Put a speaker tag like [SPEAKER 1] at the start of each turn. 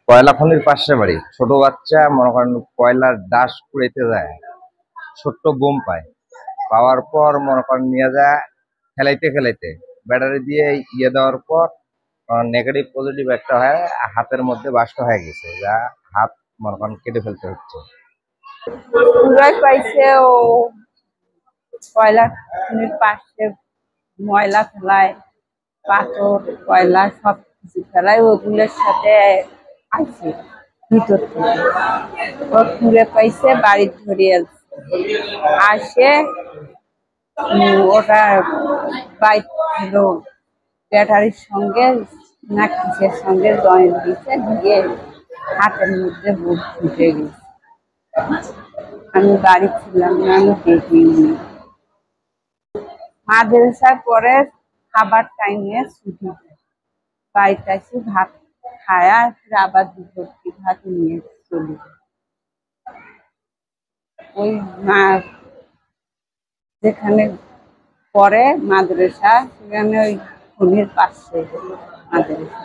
[SPEAKER 1] কয়লা খনির পাশে বাড়ি। ছোট বাচ্চা মনে করেন কয়লার ডাস কুড়াইতে যায়, ছোট্ট বোম পায়। পাওয়ার পর মনে করেন নিয়ে যায় খেলাইতে খেলাইতে ব্যাটারি দিয়ে দেওয়ার পর নেগেটিভ পজিটিভ একটা হয়, হাতের মধ্যে বাস্ট হয়ে গেছে, যা হাত মনে করেন কেটে ফেলতে হচ্ছে।
[SPEAKER 2] পুরাই পাইছে ও কয়লা খনির পাশে ময়লা ফেলায়, পাথর কয়লা সব কিছু ফেলায়, ওগুলোর সাথে আইছে ভিতর থেকে। ও পুড়ে পাইছে, বাড়ি ধরিয়ে আসে। ওটা বাইক ছিল ব্যাটারির সঙ্গে না কিসের সঙ্গে জয়েন্ট দিচ্ছে, দিয়ে হাতের মধ্যে বুট ফুটে গেছে। আমি বাড়ি ছিলাম না, আমি দেখিনি। মাদ্রাসার পরে খাবার টাইমে ছুটি বাড়িতে আসি, ভাত খায়া আবার দুপুরটি ভাত নিয়ে চলি। ওই মা যেখানে পরে মাদ্রাসা, সেখানে ওই খনির পাশে মাদ্রাসা।